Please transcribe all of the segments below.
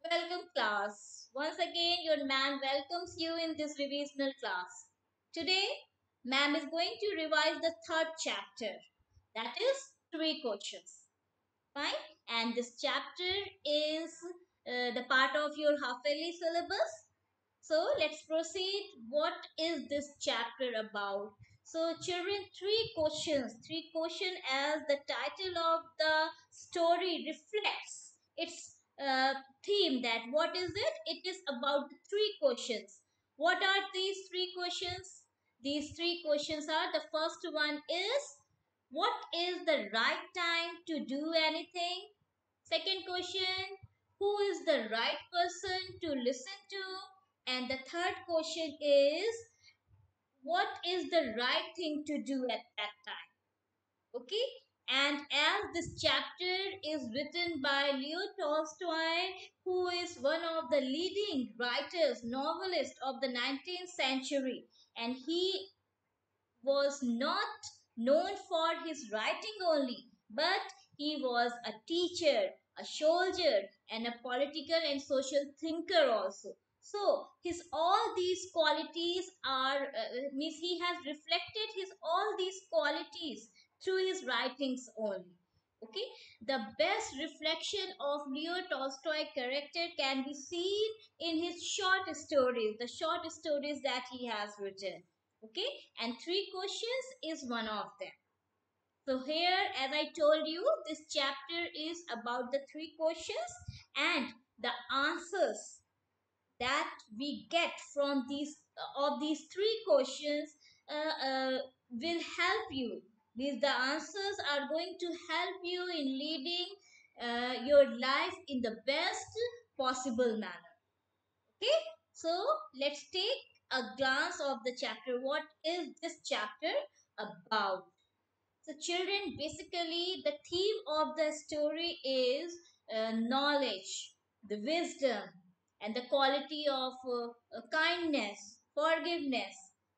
Welcome, class. Once again, your ma'am welcomes you in this revisional class. Today, ma'am is going to revise the third chapter, that is, three questions. Fine? And this chapter is the part of your half yearly syllabus. So, let's proceed. What is this chapter about? So, children, three questions. Three questions, as the title of the story reflects its theme. That what is it? It is about the three questions. What are these three questions? These three questions are: the first one is, what is the right time to do anything? Second question, who is the right person to listen to? And the third question is, what is the right thing to do at that time? Okay. And as this chapter is written by Leo Tolstoy, who is one of the leading writers, novelists of the 19th century, and he was not known for his writing only, but he was a teacher, a soldier, and a political and social thinker also. So his all these qualities are means he has reflected his all these qualities through his writings only. Okay, the best reflection of Leo Tolstoy character can be seen in his short stories, the short stories that he has written. Okay, and three questions is one of them. So here, as I told you, this chapter is about the three questions, and the answers that we get from these of these three questions will help you. These the answers are going to help you in leading your life in the best possible manner. Okay, so let's take a glance of the chapter. What is this chapter about? So, children, basically, the theme of the story is knowledge, the wisdom, and the quality of kindness, forgiveness.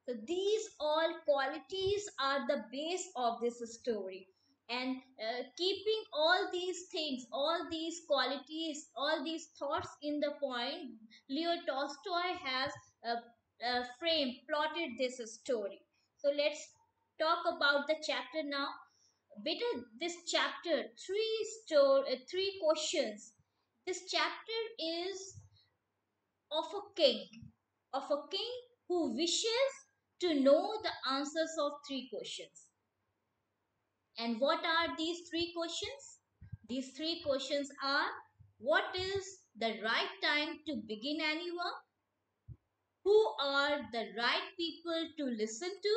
So, these all qualities are the base of this story. And keeping all these things, all these qualities, all these thoughts in the point, Leo Tolstoy has framed, plotted this story. So, let's talk about the chapter now. Beta, this chapter, three questions. This chapter is of a king who wishes to know the answers of three questions. And what are these three questions? These three questions are: what is the right time to begin any work? Who are the right people to listen to?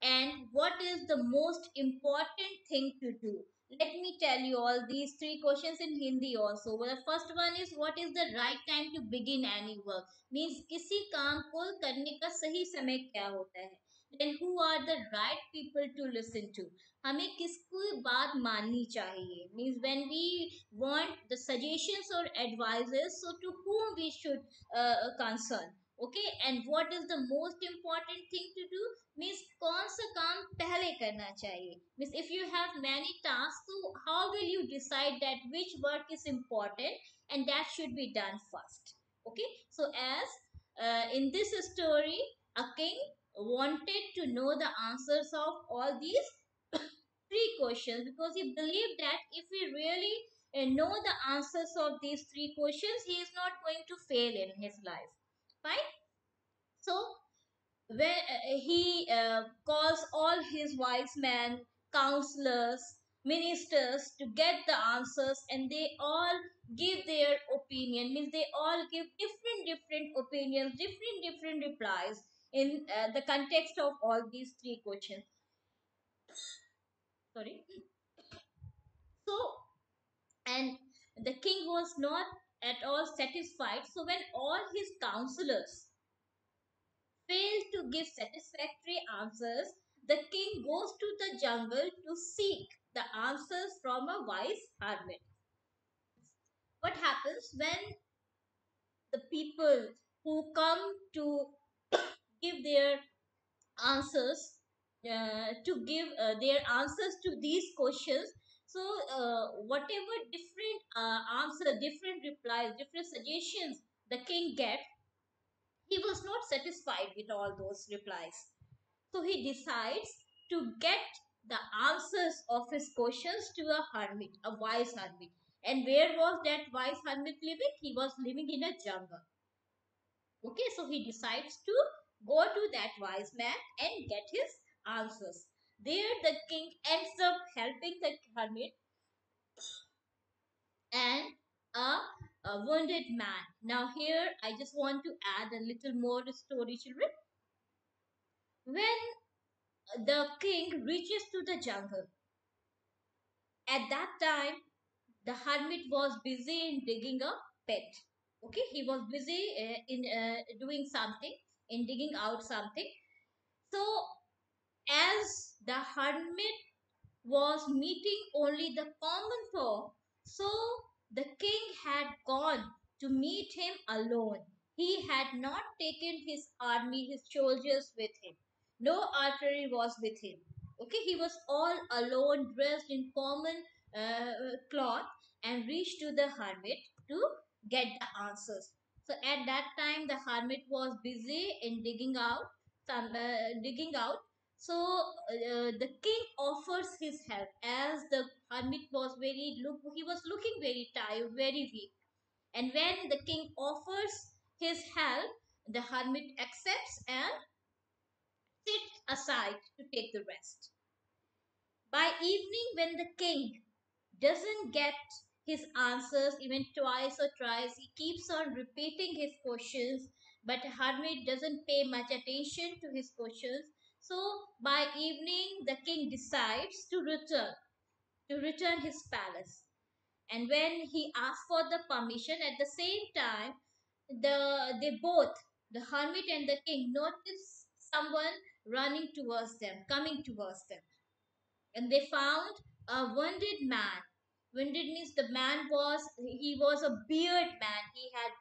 And what is the most important thing to do? Let me tell you all these three questions in Hindi also. Well, the first one is, what is the right time to begin any work? Means किसी काम को करने का सही समय क्या होता है? Then who are the right people to listen to? हमें किसकी बात माननी चाहिए? Means when we want the suggestions or advices, so to whom we should concern? Okay, and what is the most important thing to do? Means कौन सा काम पहले करना चाहिए? Means if you have many task, तो how will you decide that which work is important and that should be done first? Okay, so as in this story, a king wanted to know the answers of all these three questions, because he believed that if he really know the answers of these three questions, he is not going to fail in his life. Fine. So where he calls all his wise men, counselors, ministers to get the answers, and they all give their opinion. Means they all give different opinions, different replies in the context of all these three questions. Sorry. So, and the king was not at all satisfied. So when all his counselors fail to give satisfactory answers, the king goes to the jungle to seek the answers from a wise hermit. What happens when the people who come to give their answers, to give their answers to these questions? So whatever different answer, different replies, different suggestions the king get, he was not satisfied with all those replies. So he decides to get the answers of his questions to a hermit, a wise hermit. And where was that wise hermit living? He was living in a jungle. Okay, so he decides to go to that wise man and get his answers. There, the king ends up helping the hermit and a, a wounded man. Now, here I just want to add a little more story, children. When the king reaches to the jungle, at that time, the hermit was busy in digging a pit. Okay, he was busy in doing something, in digging out something. So, as the hermit was meeting only the common folk, so the king had gone to meet him alone. He had not taken his army, his soldiers with him. No artillery was with him. Okay, he was all alone, dressed in common cloth, and reached to the hermit to get the answers. So at that time, the hermit was busy in digging out. So the king offers his help, as the hermit was he was looking very tired, very weak. And when the king offers his help, the hermit accepts and sits aside to take the rest. By evening, when the king doesn't get his answers even twice or thrice, he keeps on repeating his questions, but hermit doesn't pay much attention to his questions. So by evening, the king decides to return his palace. And when he asks for the permission, at the same time, they both, the hermit and the king, notice someone running towards them, coming towards them, and they found a wounded man. Wounded means the man was, he was a beard man. He had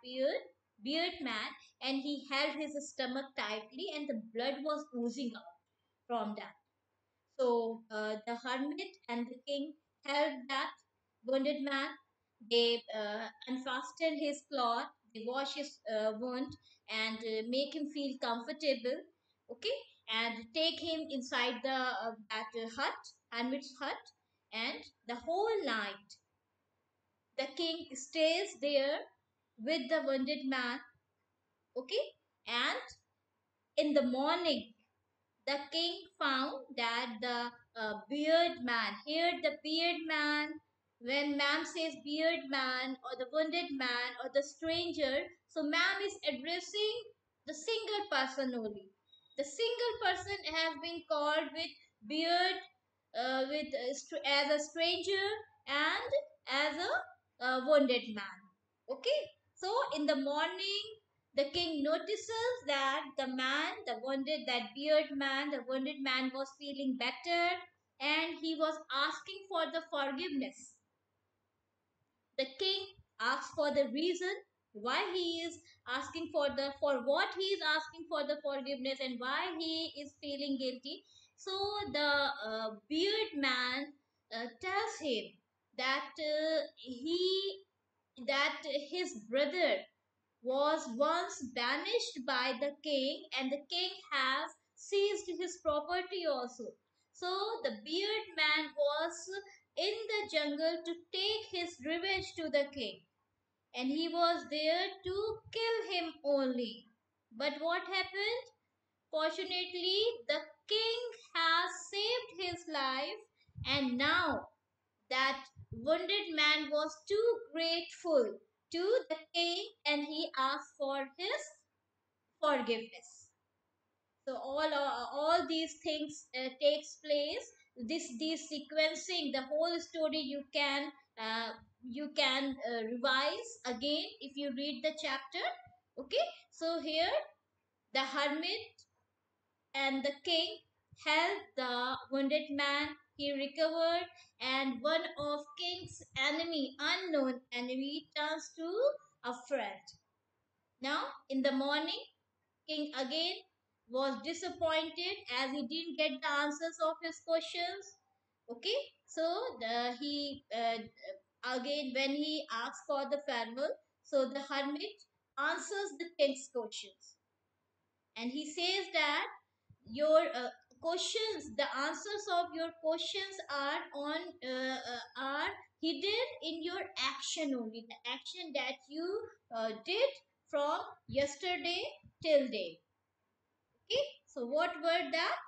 beard man, and he held his stomach tightly, and the blood was oozing out from that. So the hermit and the king held that wounded man. They unfasten his cloth, they wash his wound, and make him feel comfortable. Okay, and take him inside the that hut, hermit's hut, and the whole night the king stays there with the wounded man. Okay, and in the morning the king found that the beard man, here the beard man, when ma'am says beard man or the wounded man or the stranger, so ma'am is addressing the single person only. The single person has been called with beard, as a stranger and as a wounded man. Okay, so in the morning the king notices that the wounded man was feeling better, and he was asking for the forgiveness. The king asks for the reason why he is asking for what he is asking for the forgiveness, and why he is feeling guilty. So the beard man tells him that his brother was once banished by the king, and the king has seized his property also. So the beard man was in the jungle to take his revenge to the king, and he was there to kill him only. But what happened? Fortunately, the king has saved his life, and now that wounded man was too grateful to the king, and he asked for his forgiveness. So all these things takes place. This sequencing, the whole story uh, you can revise again if you read the chapter. Okay, so here the hermit and the king helped the wounded man. He recovered, and one of king's unknown enemy, turns to a friend. Now, in the morning, king again was disappointed as he didn't get the answers of his questions. Okay, so he again when he asks for the farewell, so the hermit answers the king's questions, and he says that your questions, the answers of your questions are on are hidden in your action only, the action that you did from yesterday till day. Okay, so what were that?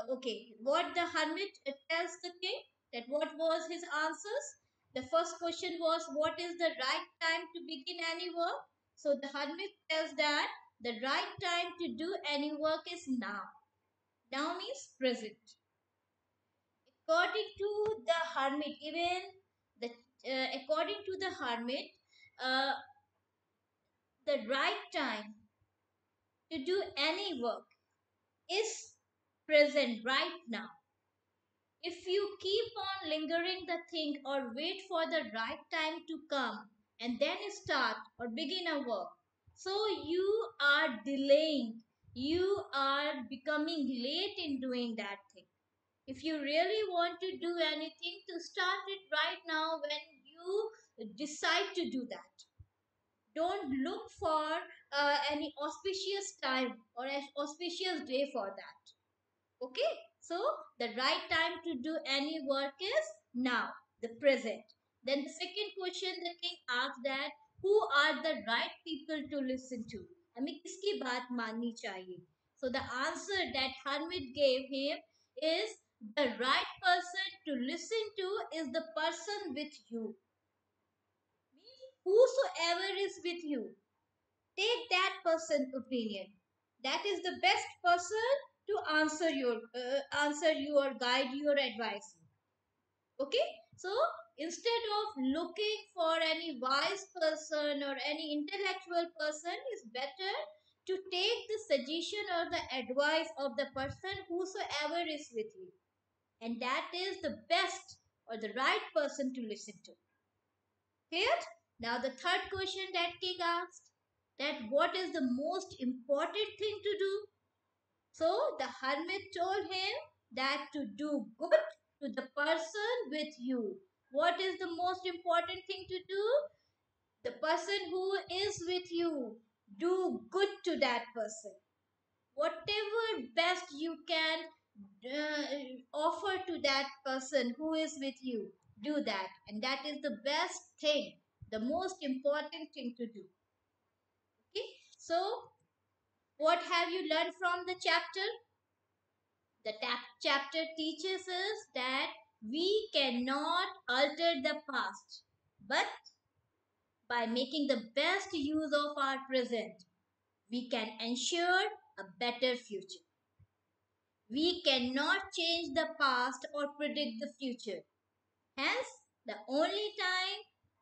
Okay, what the hermit tells the king, that what was his answers. The first question was, what is the right time to begin any work? So the hermit tells that the right time to do any work is now. Now means present. According to the hermit, even the according to the hermit, uh, the right time to do any work is present right now. If you keep on lingering the thing or wait for the right time to come and then start or begin a work, so you are delaying, you are becoming late in doing that thing. If you really want to do anything, to start it right now when you decide to do that. Don't look for any auspicious time or an auspicious day for that. Okay, so the right time to do any work is now, the present. Then the second question the king asked, that who are the right people to listen to, हमें किसकी बात माननी चाहिए. So the answer that hermit gave him is, the right person to listen to is the person with you. Means whosoever is with you, take that person's opinion. That is the best person to answer you or guide you or advise you. Okay, so instead of looking for any wise person or any intellectual person, is better to take the suggestion or the advice of the person whosoever is with you, and that is the best or the right person to listen to. Clear? Now the third question that king asked, that what is the most important thing to do? So the hermit told him that to do good to the person with you. What is the most important thing to do? The person who is with you. Do good to that person. Whatever best you can offer to that person who is with you, do that. And that is the best thing, the most important thing to do. Okay, so what have you learned from the chapter? The chapter teaches us that we cannot alter the past, but by making the best use of our present, we can ensure a better future. We cannot change the past or predict the future. Hence, the only time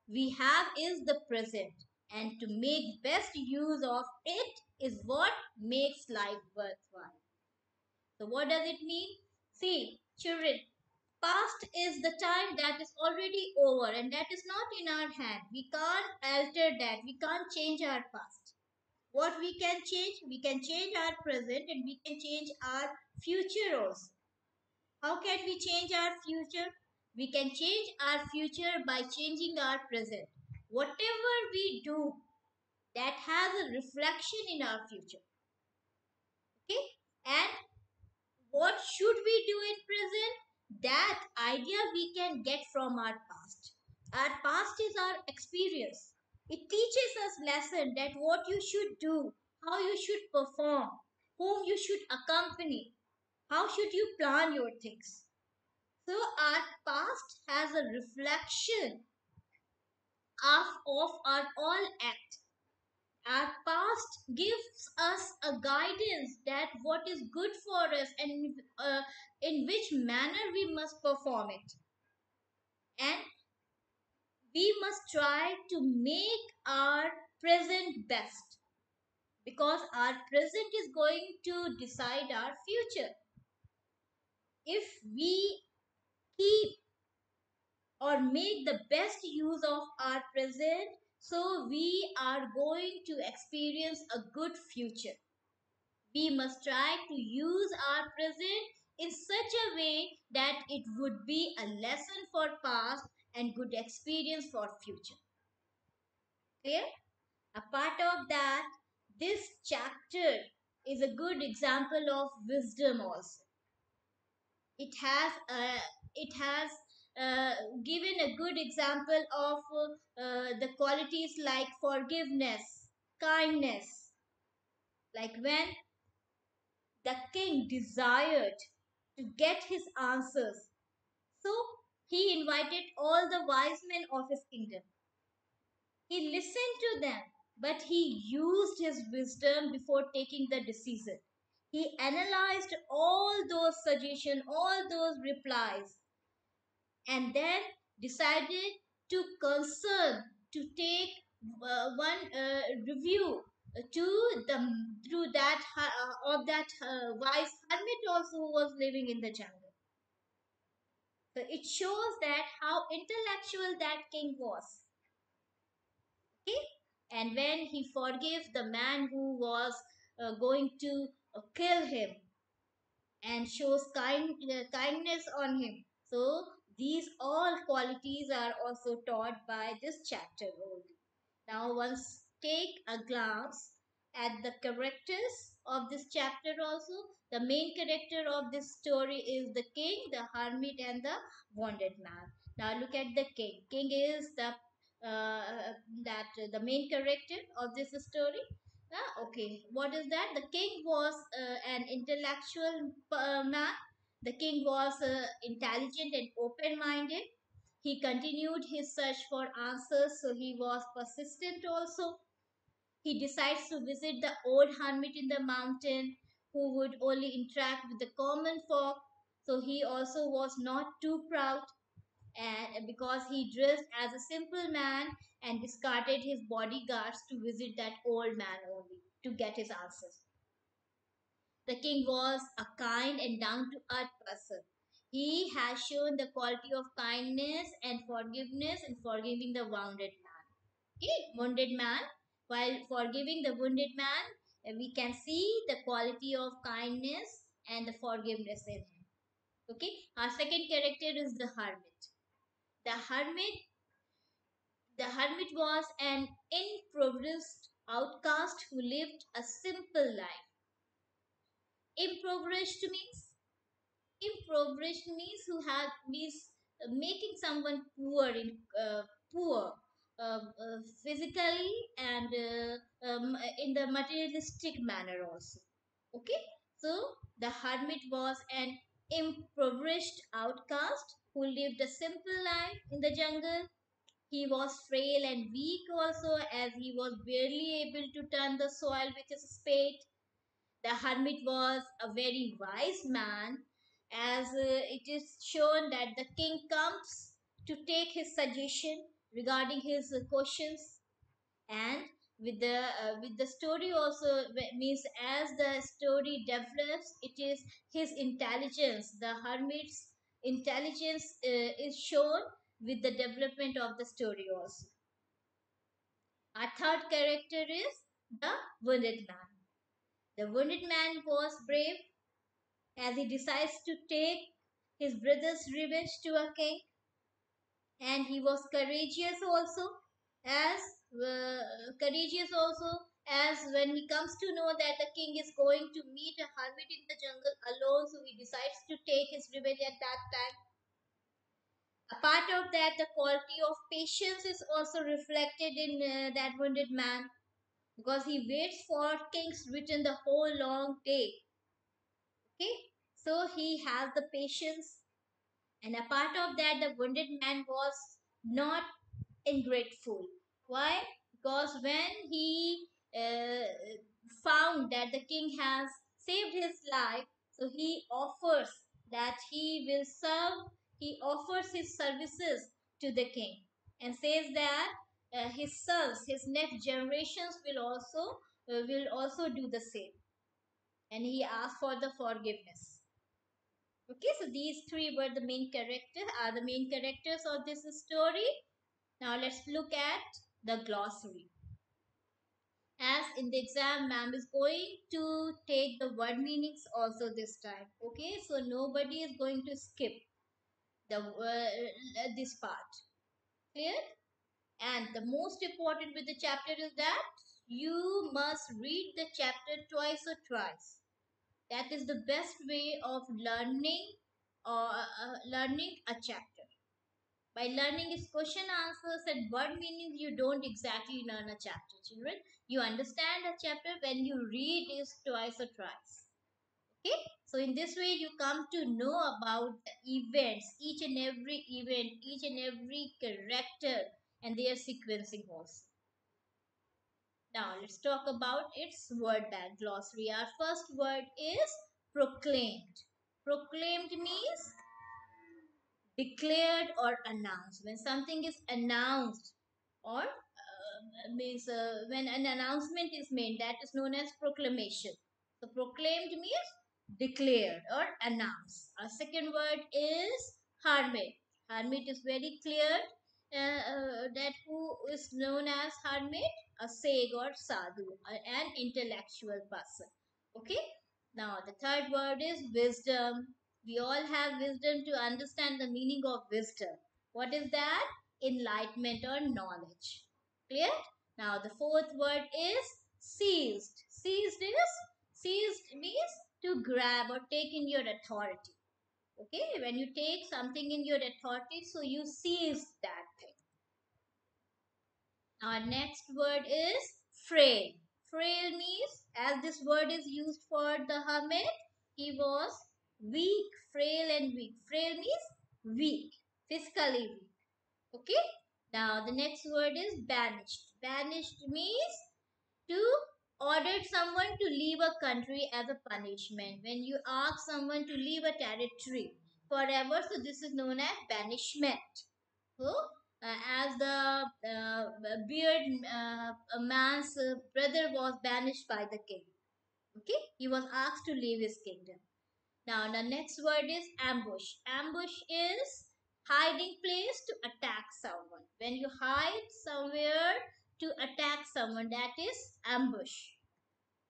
we have is the present, and to make best use of it is what makes life worthwhile. So what does it mean? See, children, past is the time that is already over and that is not in our hand. We can't alter that. We can't change our past. What we can change? We can change our present and we can change our future also. How can we change our future? We can change our future by changing our present. Whatever we do, that has a reflection in our future. Okay? And what should we do in present? That idea we can get from our past. Our past is our experience. It teaches us lesson that what you should do, how you should perform, whom you should accompany, how should you plan your things. So our past has a reflection of our all act. Our past gives us a guidance that what is good for us and in which manner we must perform it. And we must try to make our present best, because our present is going to decide our future. If we keep or make the best use of our present, so we are going to experience a good future. We must try to use our present in such a way that it would be a lesson for past and good experience for future. Clear? A part of that, this chapter is a good example of wisdom also. It has given a good example of the qualities like forgiveness, kindness. Like when the king desired to get his answers, so he invited all the wise men of his kingdom. He listened to them, but he used his wisdom before taking the decision. He analyzed all those suggestions, all those replies, and then decided to concern to take one review to the through that of that wise hermit also who was living in the jungle. So it shows that how intellectual that king was. Okay, and when he forgave the man who was going to kill him and shows kindness on him. So these all qualities are also taught by this chapter only. Now once take a glance at the characters of this chapter also. The main character of this story is the king, the hermit, and the wounded man. Now look at the king. King is the main character of this story. Okay, what is that? The king was an intellectual man. The king was intelligent and open minded. He continued his search for answers, so he was persistent also. He decides to visit the old hermit in the mountain who would only interact with the common folk. So he also was not too proud, and because he dressed as a simple man and discarded his bodyguards to visit that old man only to get his answers. The king was a kind and down to earth person. He has shown the quality of kindness and forgiveness in forgiving the wounded man. Okay, wounded man. While forgiving the wounded man, we can see the quality of kindness and the forgiveness in him. Okay, our second character is the hermit. The hermit The hermit was an impoverished outcast who lived a simple life. Impoverished means who had means making someone poor physically and in the materialistic manner also. Okay, so the hermit was an impoverished outcast who lived a simple life in the jungle. He was frail and weak also, as he was barely able to turn the soil with his spade. The hermit was a very wise man, as it is shown that the king comes to take his suggestion regarding his questions. And with the story also means, as the story develops, it is his intelligence, the hermit's intelligence is shown with the development of the story also. Our third character is the wounded man. The wounded man was brave, as he decides to take his brother's revenge to a king, and he was as courageous also as when he comes to know that the king is going to meet a hermit in the jungle alone, so he decides to take his revenge at that time. A part of that, the quality of patience is also reflected in that wounded man, because he waits for king's return the whole long day. Okay, so he has the patience. And a part of that, the wounded man was not ungrateful. Why? Because when he uh, found that the king has saved his life, so he offers that he will serve, he offers his services to the king and says that his sons, his next generations will also do the same. And he asked for the forgiveness. Okay, so these three were the main characters of this story. Now let's look at the glossary. As in the exam, ma'am is going to take the word meanings also this time. Okay, so nobody is going to skip the this part. Clear? And the most important with the chapter is that you must read the chapter twice or thrice. That is the best way of learning or learning a chapter. By learning its question answers and word meanings, you don't exactly learn a chapter, children. You understand a chapter when you read it twice or thrice. Okay? So in this way, you come to know about the events, each and every event, each and every character, and their sequencing also. Now let's talk about its word bank glossary. Our first word is proclaimed. Proclaimed means declared or announced. When something is announced or means when an announcement is made, that is known as proclamation. So proclaimed means declared or announced. Our second word is hermit. Hermit is very clear that who is known as hermit, a sage or sadhu, an intellectual person. Okay. Now the third word is wisdom. We all have wisdom to understand the meaning of wisdom. What is that? Enlightenment or knowledge. Clear? Now the fourth word is seized. Seized means to grab or take in your authority. Okay, when you take something in your authority, so you seize that thing. Our next word is frail. Frail means, as this word is used for the hermit, he was weak, frail and weak. Frail means weak, physically weak. Okay. Now the next word is banished. Banished means to order someone to leave a country as a punishment. When you ask someone to leave a territory forever, so this is known as banishment. So, as the beard a man's brother was banished by the king. Okay, he was asked to leave his kingdom. Now, the next word is ambush. Ambush is hiding place to attack someone. When you hide somewhere to attack someone, that is ambush.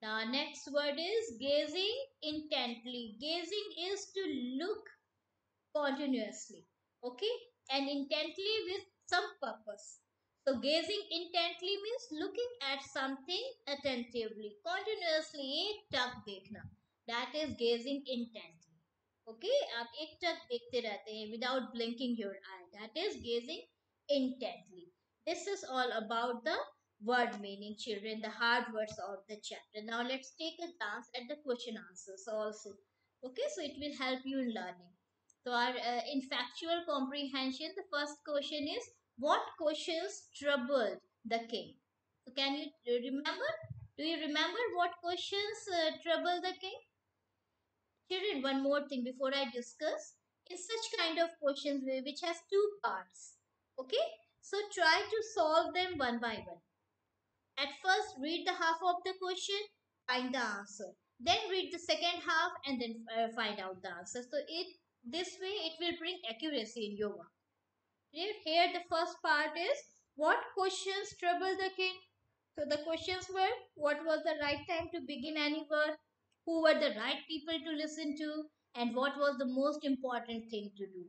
Now, next word is gazing intently. Gazing is to look continuously, okay, and intently with some purpose. So, gazing intently means looking at something attentively, continuously. एक टक देखना, that is gazing intently. Okay, आप एक टक देखते रहते हैं without blinking your eye. That is gazing intently. This is all about the word meaning, children, the hard words of the chapter. Now let's take a glance at the question answers also. Okay, so it will help you in learning. So, our in factual comprehension, the first question is what questions troubled the king? So, can you remember? Do you remember what questions troubled the king? Children, one more thing before I discuss. In such kind of questions which has two parts, okay? So, try to solve them one by one. At first, read the half of the question, find the answer. Then read the second half and then find out the answer. So it this way it will bring accuracy in your work. Here the first part is what questions trouble the king. So the questions were what was the right time to begin any work, who were the right people to listen to, and what was the most important thing to do.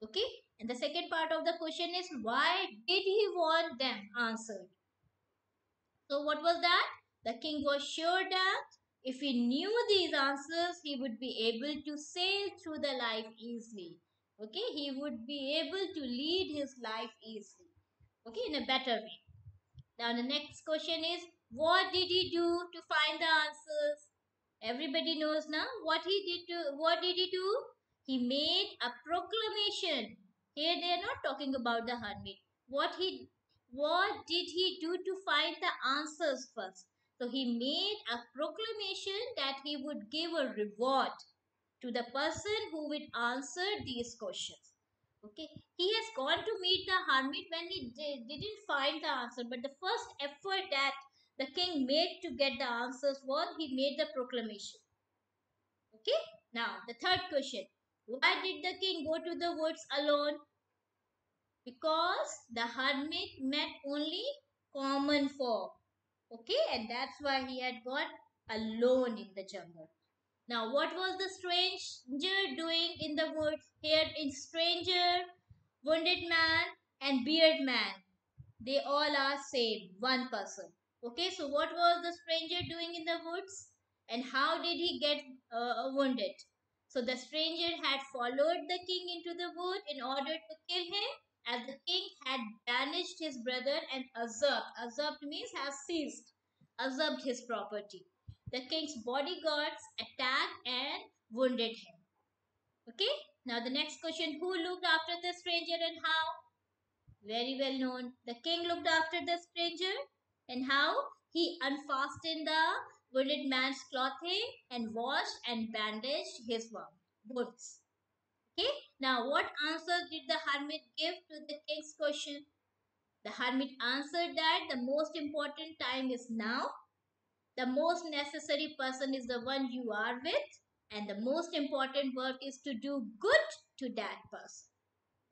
Okay, and the second part of the question is why did he want them answered. So, what was that? The king was sure that if he knew these answers, he would be able to sail through the life easily. Okay, he would be able to lead his life easily. Okay, in a better way. Now, the next question is what did he do to find the answers? Everybody knows now what he did to what did he do? He made a proclamation. Here they are not talking about the hermit. What did he do to find the answers first? So he made a proclamation that he would give a reward to the person who would answer these questions. Okay, he has gone to meet the hermit when he didn't find the answer, but the first effort that the king made to get the answers was he made the proclamation. Okay, now the third question, why did the king go to the woods alone? Because the hermit met only common folk. Okay, and that's why he had gone alone in the jungle. Now, what was the stranger doing in the woods? Here, in stranger, wounded man, and beard man, they all are same, one person. Okay, so what was the stranger doing in the woods, and how did he get wounded? So the stranger had followed the king into the wood in order to kill him, as the king had banished his brother and usurped means has seized, usurped his property. The king's bodyguards attacked and wounded him. Okay, now the next question: who looked after the stranger and how? Very well known. The king looked after the stranger, and how? He unfastened the wounded man's clothing and washed and bandaged his wounds. Okay, now what answer did the hermit give to the king's question? The hermit answered that the most important time is now, the most necessary person is the one you are with, and the most important work is to do good to that person.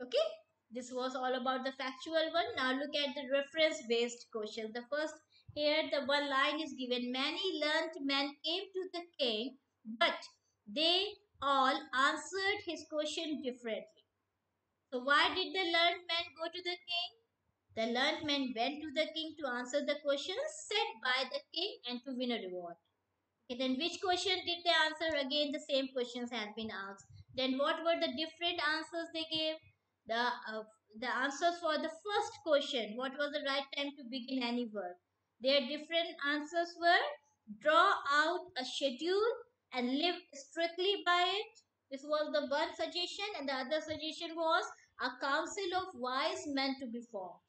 Okay, this was all about the factual one. Now look at the reference based question. The first, here the one line is given: many learned men came to the king, but they all answered his question differently. So why did the learned men go to the king? The learned men went to the king to answer the questions set by the king and to win a reward. Okay, then which question did they answer? Again, the same questions had been asked. Then what were the different answers they gave? The answers for the first question, what was the right time to begin any work? Their different answers were: draw out a schedule and live strictly by it. This was the one suggestion, and the other suggestion was a council of wise men to be formed.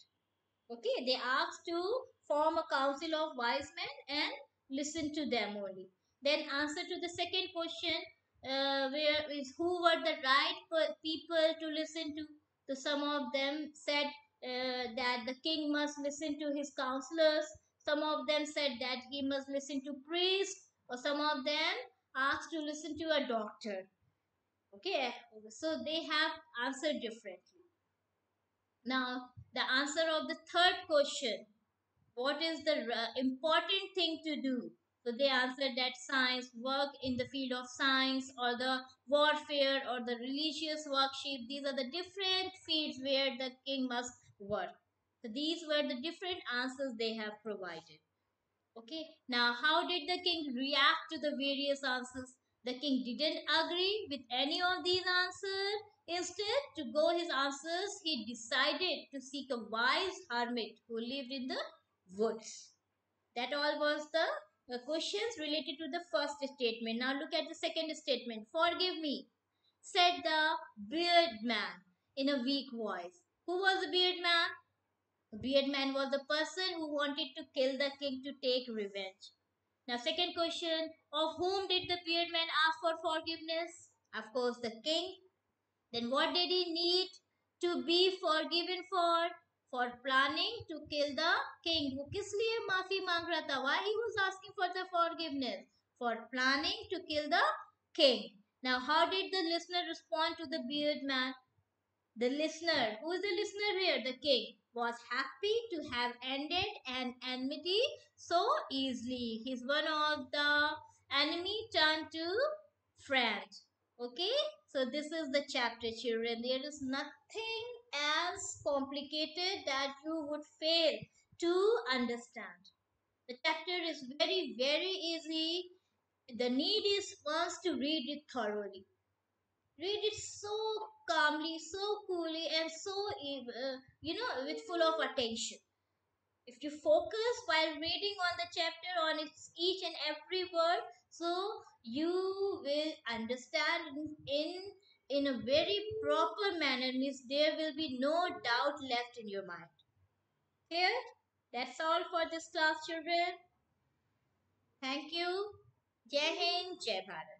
Okay, they asked to form a council of wise men and listen to them only. Then answer to the second question, where is who were the right people to listen to? So some of them said that the king must listen to his counselors. Some of them said that he must listen to priests, or some of them asked to listen to a doctor. Okay, so they have answered differently. Now, the answer of the third question, what is the important thing to do? So they answered that science, work in the field of science, or the warfare, or the religious worship. These are the different fields where the king must work. So these were the different answers they have provided. Okay, now how did the king react to the various answers? The king didn't agree with any of these answers. Instead, to go his answers, he decided to seek a wise hermit who lived in the woods. That all was the questions related to the first statement. Now look at the second statement. Forgive me, said the beard man in a weak voice. Who was the beard man? The beard man was the person who wanted to kill the king to take revenge. Now, second question, of whom did the beard man ask for forgiveness? Of course, the king. Then, what did he need to be forgiven for? For planning to kill the king. वो किस लिए माफी मांग रहा था? Why he was asking for the forgiveness? For planning to kill the king. Now, how did the listener respond to the beard man? The listener, who is the listener here? The king was happy to have ended an enmity so easily. He's one of the enemy turned to friend. Okay, so this is the chapter, children. There is nothing as complicated that you would fail to understand. The chapter is very, very easy. The need is once to read it thoroughly. Read it so calmly, so coolly, and so with full of attention. If you focus while reading on the chapter, on its each and every word, so you will understand in a very proper manner. Means there will be no doubt left in your mind. Clear? That's all for this class, children. Thank you. Jai Hind, Jai Bharat.